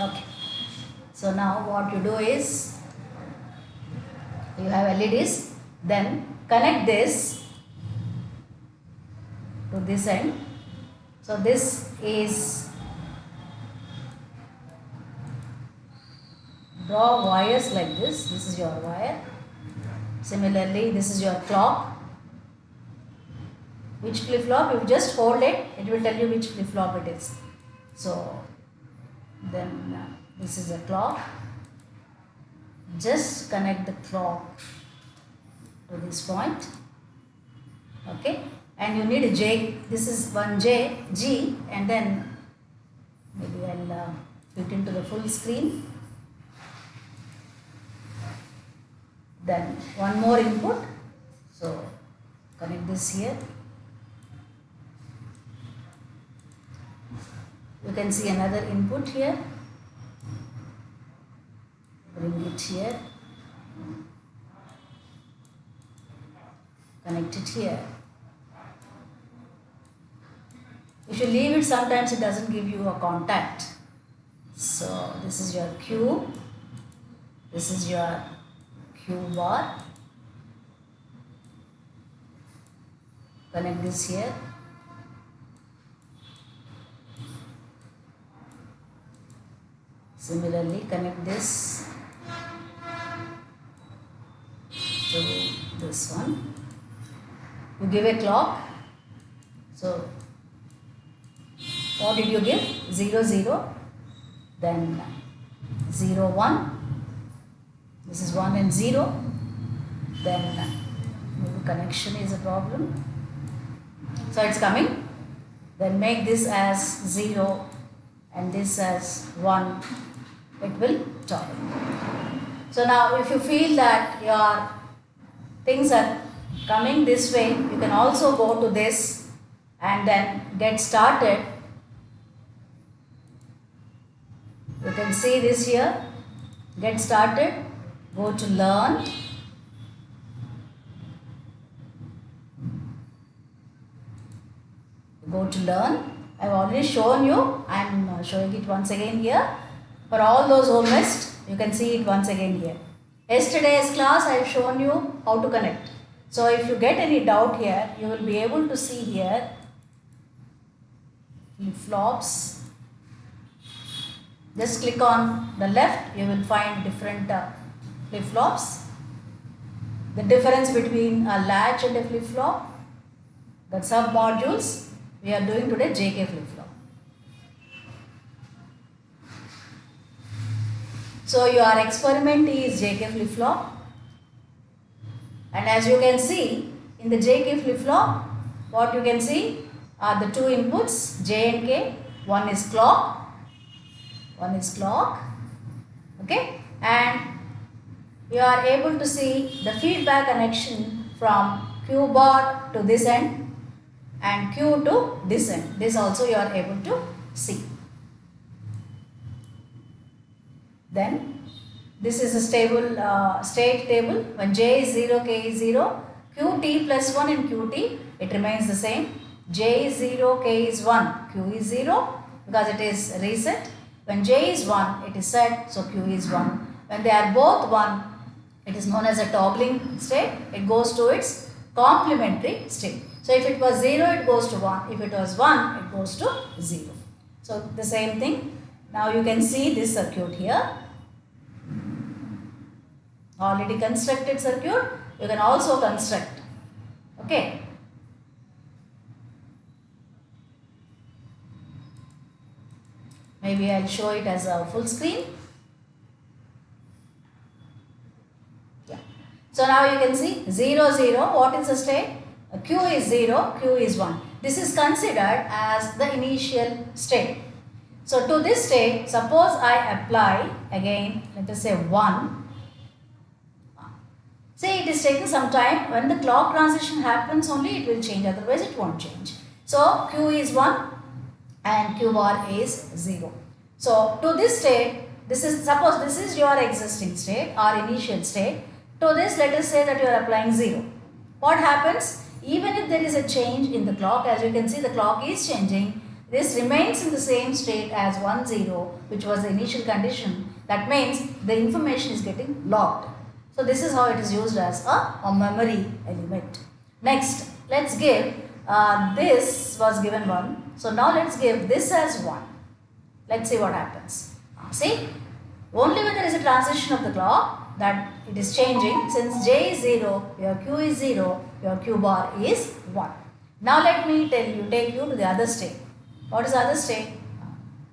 Okay. So now what you do is, you have LEDs, then connect this to this end. So this is, draw wires like this. This is your wire. Similarly, this is your clock. Which flip-flop, you just hold it, it will tell you which flip-flop it is. So then this is a clock. Just connect the clock to this point. Okay, and you need a J. This is one J, G, and then maybe I'll put into the full screen. Then one more input. So connect this here. You can see another input here. Bring it here. Connect it here. If you leave it, sometimes it doesn't give you a contact. So this is your Q. This is your Q bar. Connect this here. Similarly, connect this to this one. You give a clock. So what did you give? 0, 0. Then 0, 1. This is 1 and 0. Then maybe connection is a problem. So it's coming. Then make this as 0 and this as 1. It will toggle. So now if you feel that your things are coming this way, you can also go to this and then get started. You can see this here. Get started. Go to learn. Go to learn. I have already shown you. I am showing it once again here. For all those who missed, you can see it once again here. Yesterday's class I have shown you how to connect. So if you get any doubt here, you will be able to see here flip-flops. Just click on the left, you will find different flip-flops. The difference between a latch and a flip-flop, the sub-modules, we are doing today JK flip-flop. So your experiment is JK flip-flop, and as you can see in the JK flip-flop, what you can see are the two inputs J and K. One is clock, okay, and you are able to see the feedback connection from Q bar to this end and Q to this end. This also you are able to see. Then this is a stable state table. When J is 0, K is 0, Qt plus 1 and Qt, it remains the same. J is 0, K is 1, Q is 0 because it is reset. When J is 1, it is set, so Q is 1. When they are both 1, it is known as a toggling state. It goes to its complementary state. So if it was 0, it goes to 1. If it was 1, it goes to 0. So the same thing. Now you can see this circuit here. Already constructed circuit, you can also construct. Okay. Maybe I'll show it as a full screen. Yeah. So now you can see 0, 0. What is the state? Q is 0, Q is 1. This is considered as the initial state. So to this state, suppose I apply again, let us say 1. Say it is taking some time. When the clock transition happens only, it will change. Otherwise, it won't change. So Q is 1 and Q bar is 0. So to this state, this is, suppose this is your existing state or initial state. To this, let us say that you are applying 0. What happens? Even if there is a change in the clock, as you can see, the clock is changing. this remains in the same state as 1 0, which was the initial condition. That means the information is getting locked. So this is how it is used as a memory element. Next, let's give this was given 1. So now let's give this as 1. Let's see what happens. See, only when there is a transition of the clock that it is changing. Since J is 0, your Q is 0, your Q bar is 1. Now let me take you to the other state. What is the other state?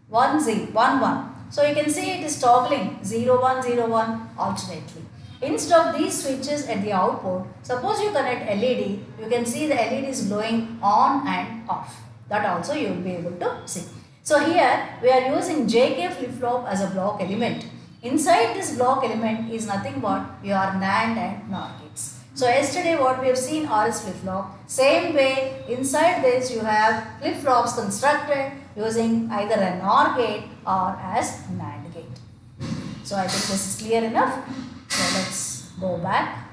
1 0, 1 1. So you can see it is toggling 0 1 0 1 alternately. Instead of these switches at the output, suppose you connect LED, you can see the LED is glowing on and off. That also you will be able to see. So here we are using JK flip-flop as a block element. Inside this block element is nothing but your NAND and NOR gates. So yesterday what we have seen RS flip-flop, same way inside this you have flip-flops constructed using either a NOR gate or as NAND gate. So I think this is clear enough. So let's go back.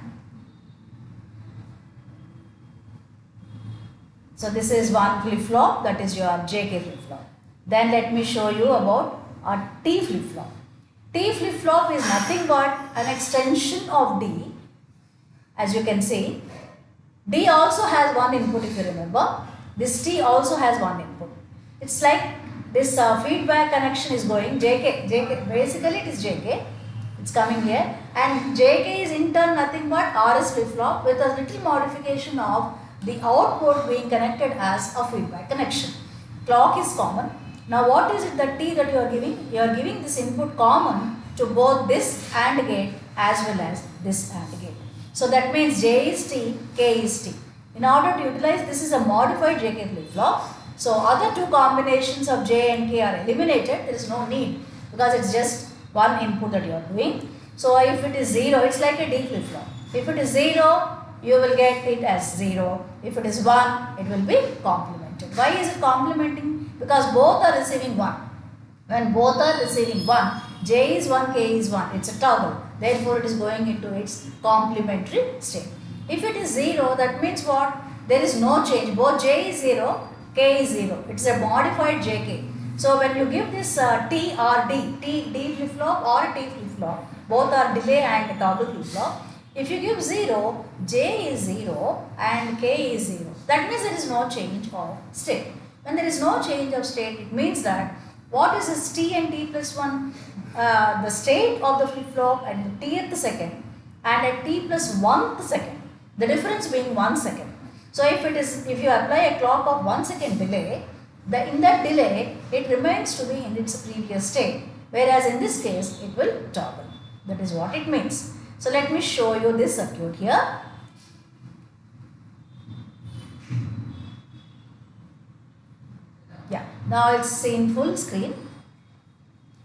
So this is one flip-flop, that is your JK flip-flop. Then let me show you about a T flip-flop. T flip-flop is nothing but an extension of D. As you can see, D also has one input if you remember. This T also has one input. It's like this feedback connection is going JK, basically it is JK. It's coming here, and JK is in turn nothing but RS flip-flop with a little modification of the output being connected as a feedback connection. Clock is common. Now what is it the T that you are giving? You are giving this input common to both this AND gate as well as this AND gate. So that means J is T, K is T. In order to utilize, this is a modified JK flip-flop. So other two combinations of J and K are eliminated. There is no need because it's just one input that you are doing. So if it is 0, it's like a D flip-flop. If it is 0, you will get it as 0. If it is 1, it will be complemented. Why is it complementing? Because both are receiving 1. When both are receiving 1, J is 1, K is 1. It's a toggle. Therefore, it is going into its complementary state. If it is 0, that means what? There is no change. Both J is 0, K is 0. It's a modified JK. So when you give this T or D flip-flop or T flip-flop, both are delay and toggle flip-flop. If you give 0, J is 0 and K is 0. That means there is no change of state. When there is no change of state, it means that what is this T and T plus 1? The state of the flip-flop at the Tth second and at T plus 1th second. The difference being 1 second. So if you apply a clock of 1 second delay, in that delay, it remains to be in its previous state, whereas in this case, it will toggle. That is what it means. So let me show you this circuit here. Yeah, now it's seen full screen.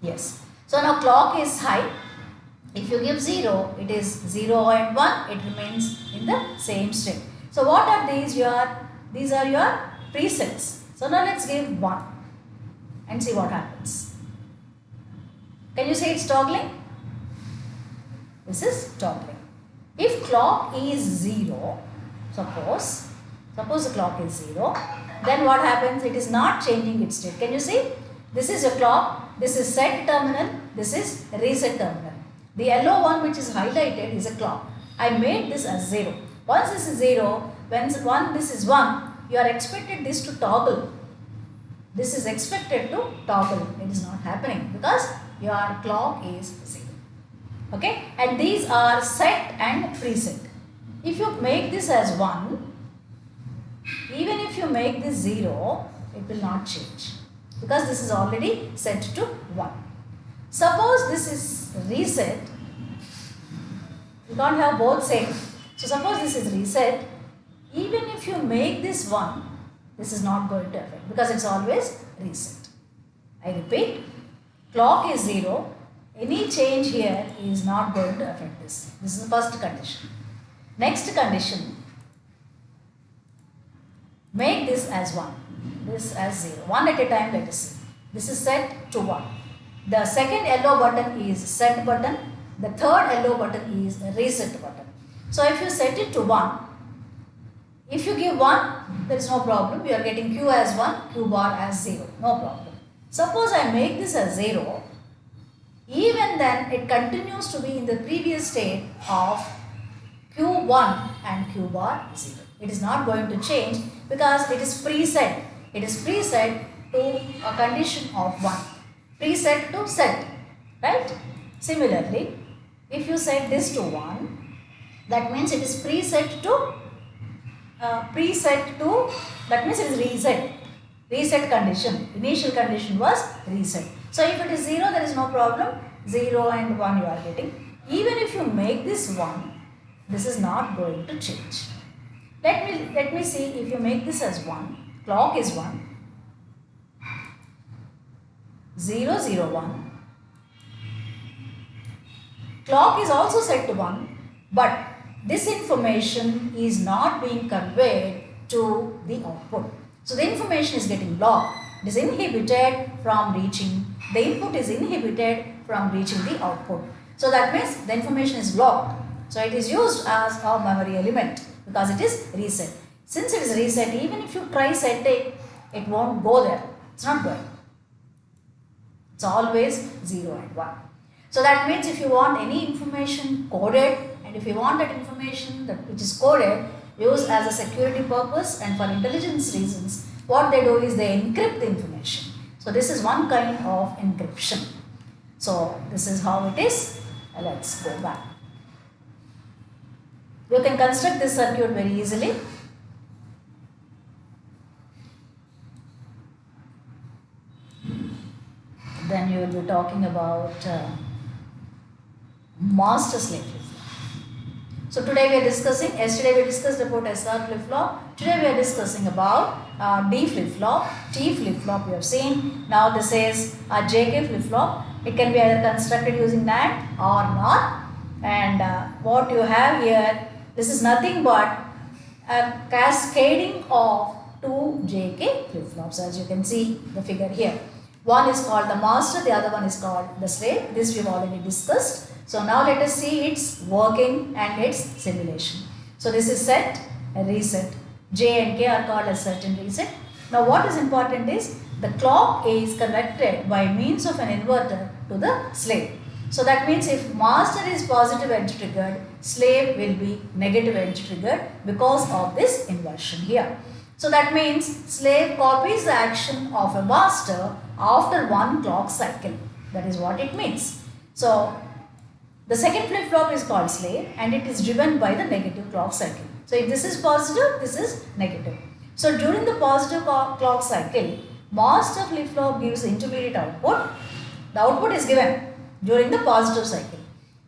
Yes. So now clock is high. If you give 0, it is 0 and 1, it remains in the same state. So what are these? These are your presets. So now let's give 1 and see what happens. Can you say it's toggling? This is toggling. If clock is 0, suppose the clock is 0, then what happens? It is not changing its state. Can you see? This is your clock, this is set terminal, this is reset terminal. The yellow one which is highlighted is a clock. I made this as 0. Once this is 0, when this is 1, you are expected this to toggle. This is expected to toggle. It is not happening because your clock is 0. Okay, and these are set and preset. If you make this as 1, even if you make this 0, it will not change because this is already set to 1. Suppose this is reset, you can't have both same. So suppose this is reset, even if you make this 1, this is not going to affect because it's always reset. I repeat, clock is 0. Any change here is not going to affect this. This is the first condition. Next condition, make this as 1, this as 0. 1 at a time, let us see. This is set to 1. The second yellow button is set button. The third yellow button is reset button. So if you set it to 1, If you give 1, there is no problem. You are getting Q as 1, Q bar as 0. No problem. Suppose I make this as 0. Even then it continues to be in the previous state of Q1 and Q bar 0. It is not going to change because it is preset. It is preset to a condition of 1. Preset to set. Right? Similarly, if you set this to 1, that means it is preset to that means it is reset. Reset condition. Initial condition was reset. So if it is 0, there is no problem. 0 and 1 you are getting. Even if you make this 1, this is not going to change. Let me see if you make this as 1. Clock is 1. 0, 0, 1. Clock is also set to 1, but this information is not being conveyed to the output. So the information is getting blocked. It is inhibited from reaching, the input is inhibited from reaching the output. So that means the information is blocked. So it is used as a memory element because it is reset. Since it is reset, even if you try setting, it won't go there. It's not going. It's always 0 and 1. So that means if you want any information coded, and if you want that information which is coded, used as a security purpose and for intelligence reasons, what they do is they encrypt the information. So this is one kind of encryption. So this is how it is. Let's go back. You can construct this circuit very easily. Then you will be talking about master slave flip-flop. So today we are discussing, yesterday we discussed about SR flip-flop. Today we are discussing about D flip-flop, T flip-flop we have seen. Now this is a JK flip-flop. It can be either constructed using NAND or not. And what you have here, this is nothing but a cascading of 2 JK flip-flops, as you can see the figure here. One is called the master, the other one is called the slave. This we have already discussed. So now let us see its working and its simulation. So this is set and reset. J and K are called as set and reset. Now what is important is the clock is connected by means of an inverter to the slave. So that means if master is positive edge triggered, slave will be negative edge triggered because of this inversion here. So that means slave copies the action of a master after 1 clock cycle. That is what it means. So the second flip-flop is called slave and it is driven by the negative clock cycle. So if this is positive, this is negative. So during the positive clock cycle, master flip-flop gives intermediate output. The output is given during the positive cycle.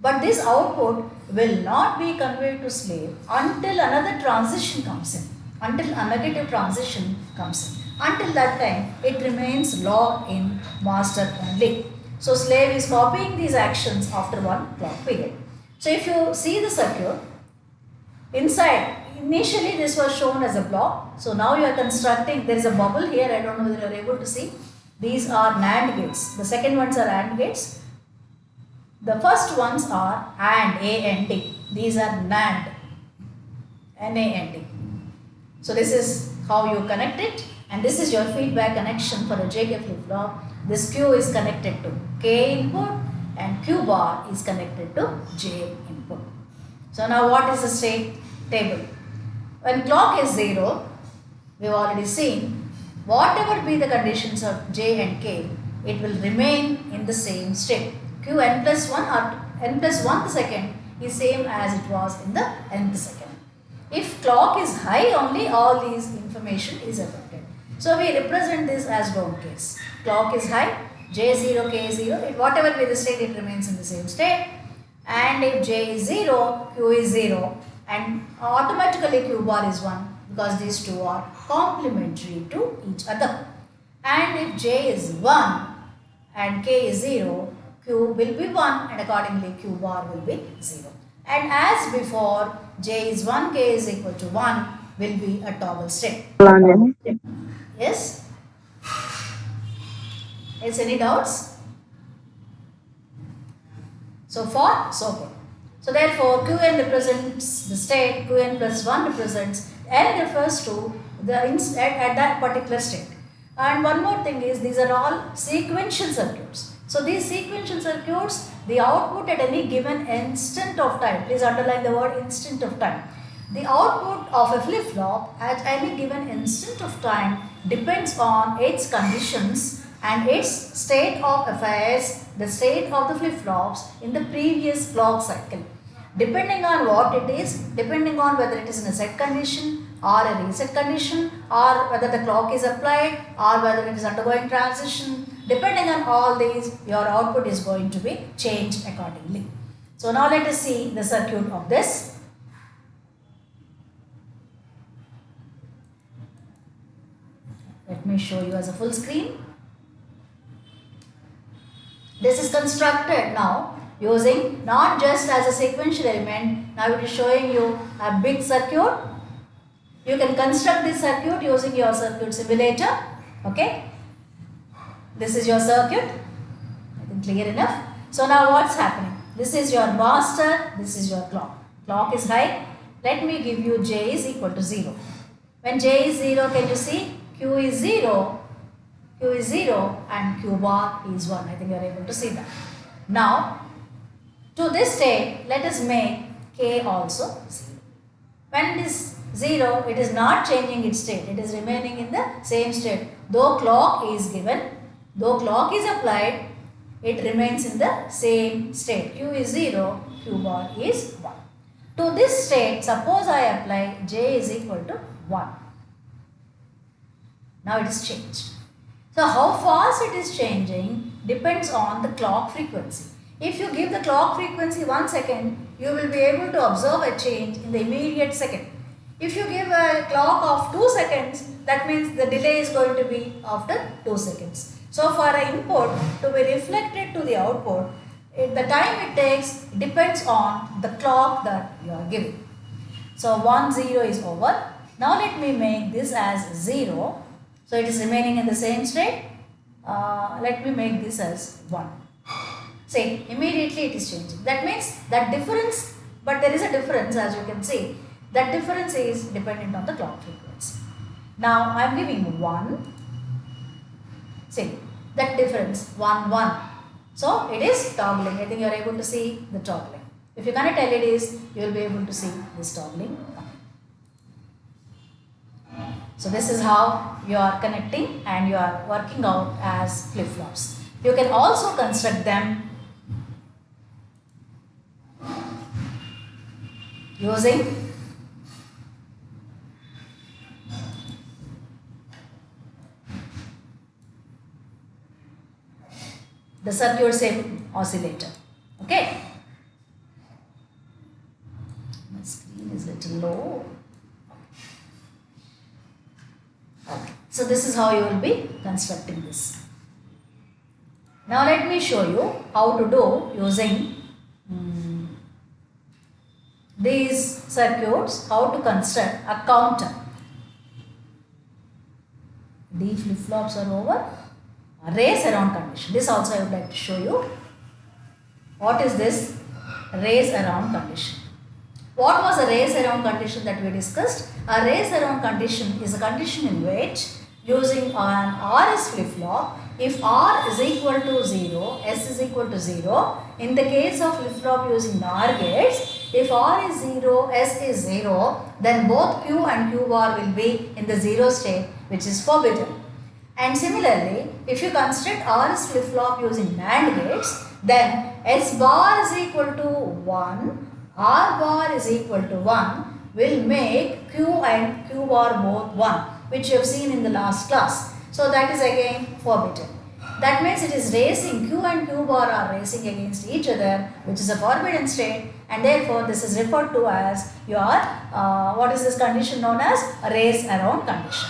But this output will not be conveyed to slave until another transition comes in. Until a negative transition comes in. Until that time, it remains locked in master only. So slave is copying these actions after 1 clock period. So if you see the circuit, inside, initially this was shown as a block. So now you are constructing, there is a bubble here, I don't know whether you are able to see. These are NAND gates. The second ones are AND gates. The first ones are AND, A and D. These are NAND, N-A-N-D. So this is how you connect it. And this is your feedback connection for a JK flip-flop. This Q is connected to K input and Q bar is connected to J input. So now what is the state table? When clock is 0, we have already seen, whatever be the conditions of J and K, it will remain in the same state. Q n plus 1 or n plus 1th second is same as it was in the nth second. If clock is high only, all these information is affected. So we represent this as down case. Clock is high, J0, K0, whatever be the state, it remains in the same state. And if J is 0, Q is 0 and automatically Q bar is 1 because these two are complementary to each other. And if J is 1 and K is 0, Q will be 1 and accordingly Q bar will be 0. And as before, J is 1, K is equal to 1 will be a toggle state. Yes? Is any doubts? So far, so good. So therefore, Qn represents the state, Qn plus 1 represents the N refers to at that particular state. And one more thing is, these are all sequential circuits. So these sequential circuits, the output at any given instant of time, please underline the word instant of time. The output of a flip-flop at any given instant of time depends on its conditions and its state of affairs, the state of the flip-flops in the previous clock cycle. Depending on what it is, depending on whether it is in a set condition or a reset condition, or whether the clock is applied or whether it is undergoing transition, depending on all these, your output is going to be changed accordingly. So now let us see the circuit of this. Let me show you as a full screen. This is constructed now using not just as a sequential element. Now it is showing you a big circuit. You can construct this circuit using your circuit simulator. Okay. This is your circuit. I think clear enough. So now what's happening? This is your master. This is your clock. Clock is high. Let me give you J is equal to 0. When J is 0, can you see? Q is 0. Q is 0 and Q bar is 1. I think you are able to see that. Now, to this state, let us make K also 0. When it is 0, it is not changing its state. It is remaining in the same state. Though clock is given, though clock is applied, it remains in the same state. Q is 0, Q bar is 1. To this state, suppose I apply J is equal to 1. Now it is changed. So how fast it is changing depends on the clock frequency. If you give the clock frequency 1 second, you will be able to observe a change in the immediate second. If you give a clock of 2 seconds, that means the delay is going to be after 2 seconds. So for an input to be reflected to the output, the time it takes depends on the clock that you are giving. So 1, 0 is over. Now let me make this as 0. So it is remaining in the same state. Let me make this as 1. See, immediately it is changing. That means that difference, but there is a difference as you can see. That difference is dependent on the clock frequency. Now I am giving 1. See, that difference 1, 1. So it is toggling. I think you are able to see the toggling. If you connect LEDs, you will be able to see this toggling. So this is how you are connecting and you are working out as flip-flops. You can also construct them using the circuit same oscillator. Okay. My screen is a little low. Okay. So this is how you will be constructing this. Now let me show you how to do using these circuits, how to construct a counter. D flip-flops are over. A race around condition. This also I would like to show you. What is this race around condition? What was a race around condition that we discussed? A race around condition is a condition in which using an RS flip-flop, if R is equal to 0, S is equal to 0. In the case of flip-flop using NOR gates, if R is 0, S is 0, then both Q and Q bar will be in the 0 state, which is forbidden. And similarly, if you construct RS flip-flop using NAND gates, then S bar is equal to 1, R bar is equal to 1 will make Q and Q bar both 1, which you have seen in the last class. So that is again forbidden. That means it is racing, Q and Q bar are racing against each other, which is a forbidden state, and therefore this is referred to as your, what is this condition known as? A race around condition.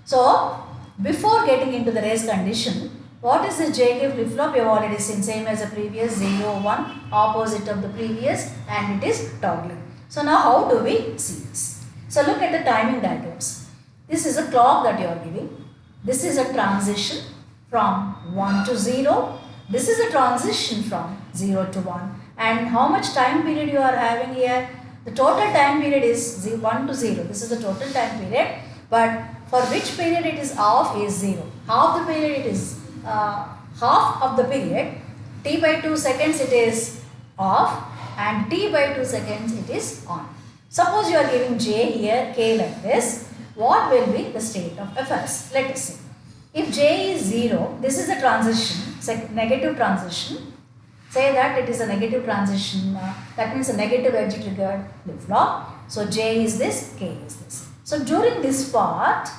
So before getting into the race condition, what is the JK flip-flop? You have already seen, same as the previous, 0, 1, opposite of the previous, and it is toggling. So now how do we see this? So look at the timing diagrams. This is a clock that you are giving. This is a transition from 1 to 0. This is a transition from 0 to 1. And how much time period you are having here? The total time period is 1 to 0. This is the total time period. But for which period it is off is 0. Half the period it is half of the period. T by 2 seconds it is off and T by 2 seconds it is on. Suppose you are giving J here, K like this. What will be the state of affairs? Let us see. If J is 0, this is a transition, negative transition. Say that it is a negative transition, that means a negative edge triggered flip-flop. So J is this, K is this. So during this part,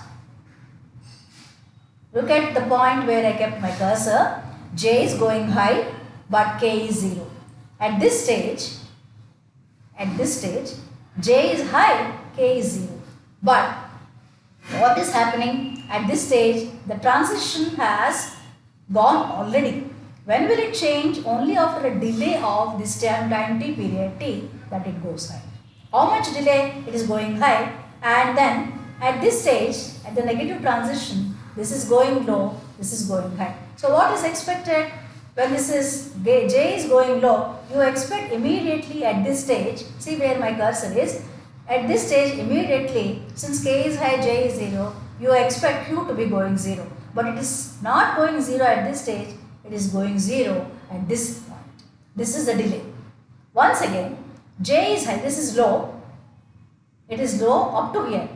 look at the point where I kept my cursor. J is going high but K is 0. At this stage, J is high, K is 0. But what is happening at this stage? The transition has gone already. When will it change? Only after a delay of this time t period t that it goes high. How much delay? It is going high, and then at this stage, at the negative transition, this is going low, this is going high. So what is expected? When this is J is going low, you expect immediately at this stage, see where my cursor is, at this stage immediately, since K is high, J is 0, you expect Q to be going 0. But it is not going 0 at this stage, it is going 0 at this point. This is the delay. Once again, J is high, this is low, it is low up to here.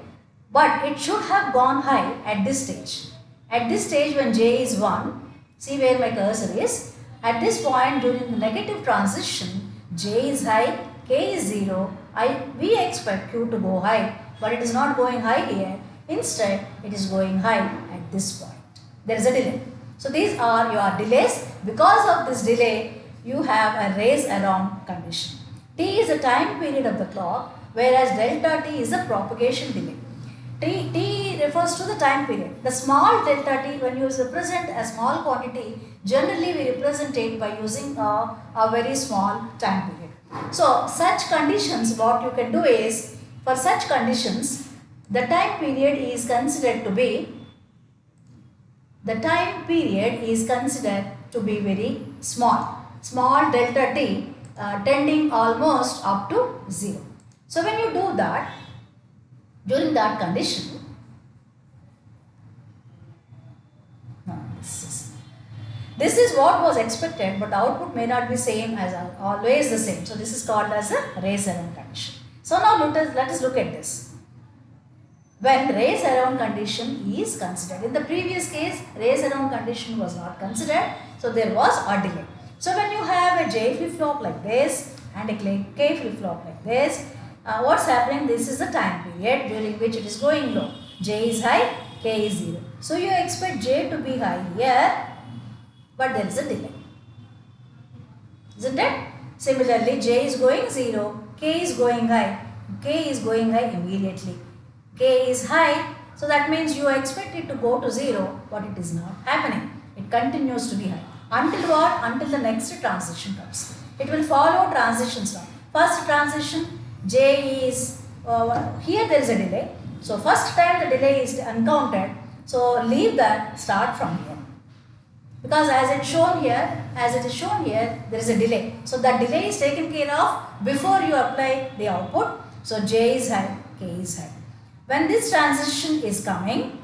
But it should have gone high at this stage. At this stage when J is 1, see where my cursor is, at this point during the negative transition, J is high, K is 0, we expect Q to go high, but it is not going high here. Instead, it is going high at this point. There is a delay. So these are your delays. Because of this delay, you have a race around condition. T is the time period of the clock, whereas delta T is the propagation delay. T refers to the time period. The small delta T, when you represent a small quantity, generally we represent it by using a very small time period. So such conditions, what you can do is, for such conditions, the time period is considered to be very small. Small delta T tending almost up to 0. So when you do that, during that condition, this is what was expected, but the output may not be same as always the same. So this is called as a race around condition. So now let us look at this. When race around condition is considered. In the previous case, race around condition was not considered, so there was a delay. So when you have a J flip-flop like this and a K flip-flop like this, what's happening? This is the time period during which it is going low. J is high, K is 0. So you expect J to be high here, but there is a delay. Isn't it? Similarly, J is going 0, K is going high. K is going high immediately. K is high, so that means you expect it to go to 0, but it is not happening. It continues to be high. Until what? Until the next transition comes. It will follow transitions now. First transition, J is, here there is a delay. So first time the delay is encountered. So leave that, start from here. Because as it is shown here, there is a delay. So that delay is taken care of before you apply the output. So J is high, K is high. When this transition is coming,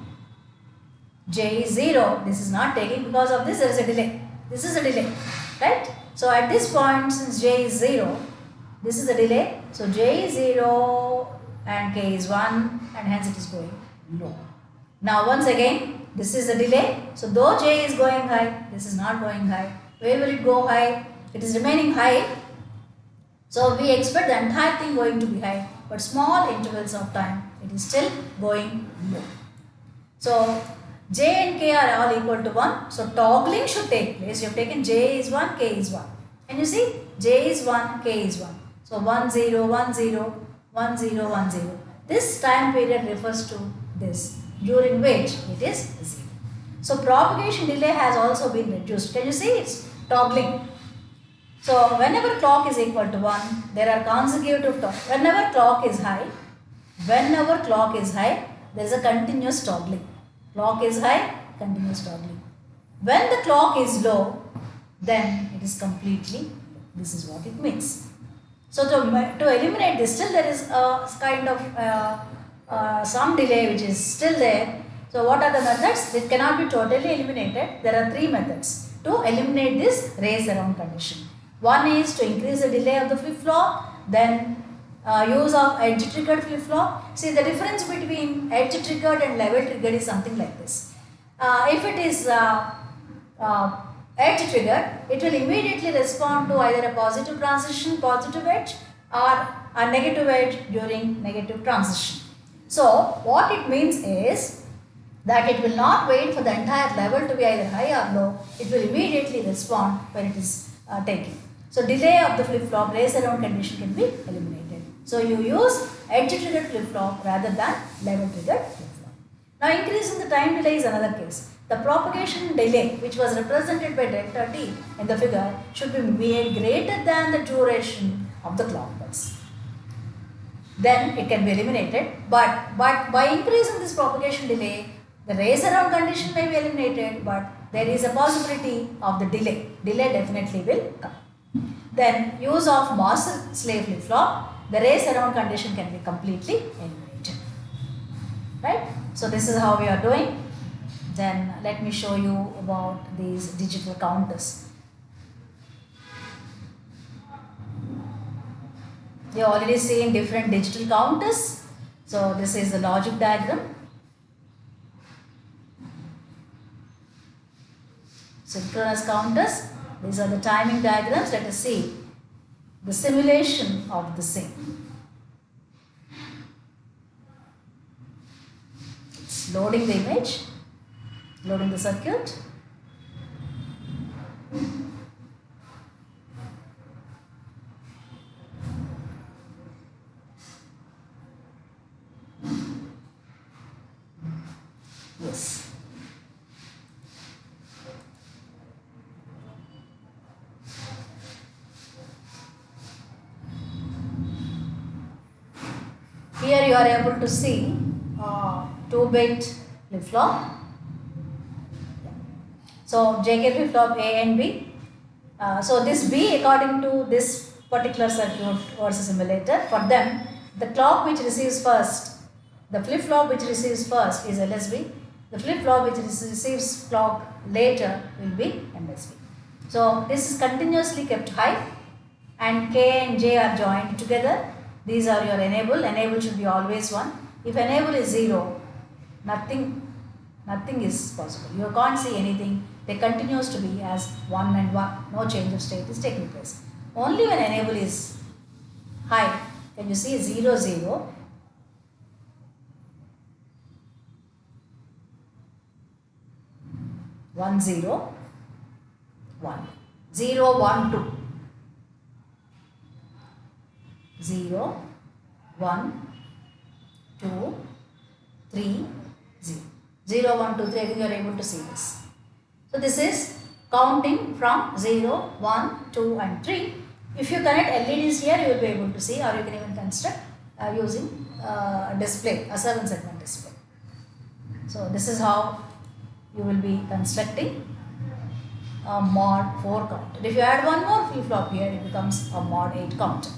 J is 0. This is not taking, because of this there is a delay. This is a delay, right? So at this point, since J is 0, this is the delay. So J is 0 and K is 1, and hence it is going low. Now once again, this is the delay. So though J is going high, this is not going high. Where will it go high? It is remaining high. So we expect the entire thing going to be high, but small intervals of time, it is still going low. So J and K are all equal to 1. So toggling should take place. You have taken J is 1, K is 1. And you see, J is 1, K is 1. So 1, 0, 1, 0, 1, 0, 1, 0. This time period refers to this, during which it is 0. So propagation delay has also been reduced. Can you see? It's toggling. So whenever clock is equal to 1, there are consecutive toggling. Whenever clock is high, there is a continuous toggling. Clock is high, continuous toggling. When the clock is low, then it is completely low. This is what it means. So to eliminate this, still there is a kind of some delay which is still there. So what are the methods? It cannot be totally eliminated. There are three methods to eliminate this race around condition. One is to increase the delay of the flip-flop, then use of edge triggered flip-flop. See, the difference between edge triggered and level triggered is something like this. If it is edge triggered, it will immediately respond to either a positive transition, positive edge, or a negative edge during negative transition. So what it means is that it will not wait for the entire level to be either high or low. It will immediately respond when it is taken. So delay of the flip-flop race around condition can be eliminated. So you use edge triggered flip-flop rather than level triggered flip-flop. Now increasing the time delay is another case. The propagation delay, which was represented by delta t in the figure, should be made greater than the duration of the clock pulse. Then it can be eliminated, but by increasing this propagation delay, the race around condition may be eliminated, but there is a possibility of the delay. Delay definitely will come. Then use of master slave flip-flop, the race around condition can be completely eliminated. Right? So this is how we are doing. Then let me show you about these digital counters. You have already seen different digital counters. So this is the logic diagram. Synchronous counters. These are the timing diagrams. Let us see the simulation of the same. It's loading the image, loading the circuit. Yes. Here you are able to see 2-bit flip-flop. So JK flip-flop A and B. So this B, according to this particular circuit versus simulator, for them the clock which receives first, the flip-flop which receives first is LSB. The flip-flop which receives clock later will be MSB. So this is continuously kept high, and K and J are joined together. These are your enable. Enable should be always 1. If enable is 0, nothing is possible. You can't see anything. They continues to be as 1 and 1. No change of state is taking place. Only when enable is high can you see 0, 0. One zero, 1, 0, 1, 2, 0, 1, 2, 3, 0. 0, 1, 2, 3, I think you are able to see this. So this is counting from 0, 1, 2 and 3. If you connect LEDs here, you will be able to see, or you can even construct using a display, a 7-segment display. So this is how you will be constructing a mod 4 counter. If you add one more flip-flop here, it becomes a mod 8 counter.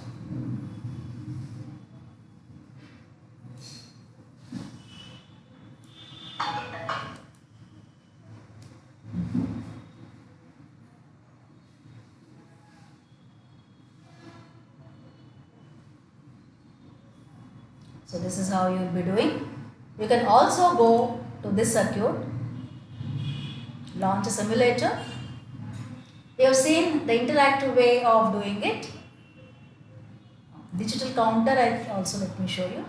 So this is how you will be doing. You can also go to this circuit, launch a simulator. You have seen the interactive way of doing it. Digital counter, let me show you.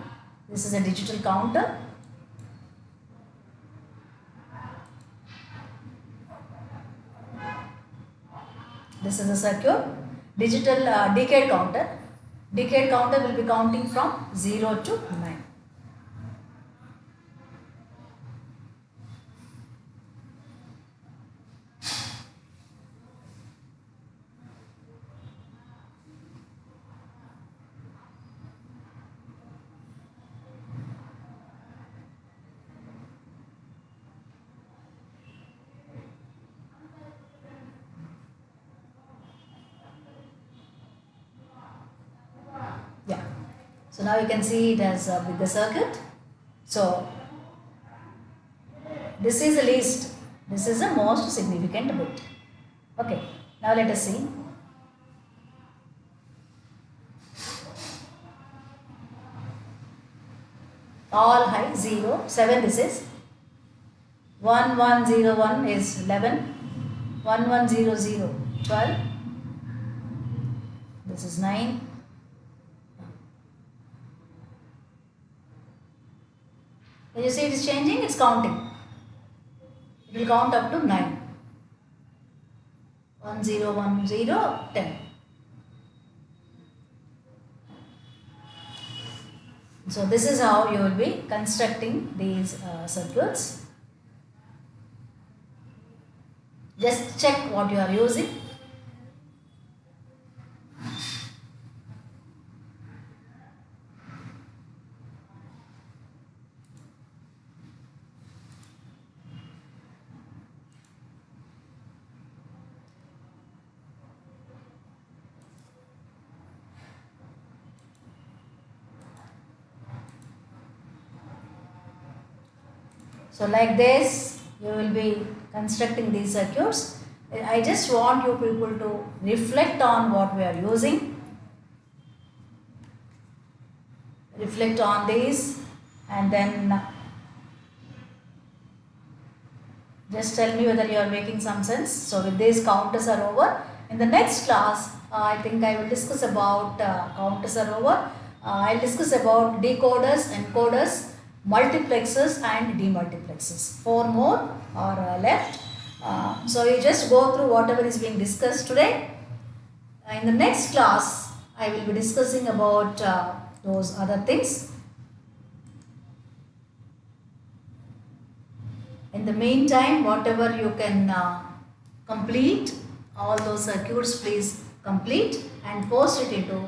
This is a digital counter. This is a circuit. Digital decade counter. Decade counter will be counting from 0 to 9. So now you can see it as a bigger circuit. So this is the least, this is the most significant bit. Okay, now let us see. All high 0, 7 this is. 1101 is 11. 1100, 12. This is 9. When you see it is changing, it's counting. It will count up to 9. 1010, 10. So this is how you will be constructing these circuits. Just check what you are using. So like this, you will be constructing these circuits. I just want you people to reflect on what we are using. Reflect on these and then just tell me whether you are making some sense. So with these counters are over. In the next class, I think I will discuss about counters are over. I will discuss about decoders, encoders, multiplexers and demultiplexers. 4 more are left. So you just go through whatever is being discussed today. In the next class, I will be discussing about those other things. In the meantime, whatever you can complete, all those circuits please complete and post it into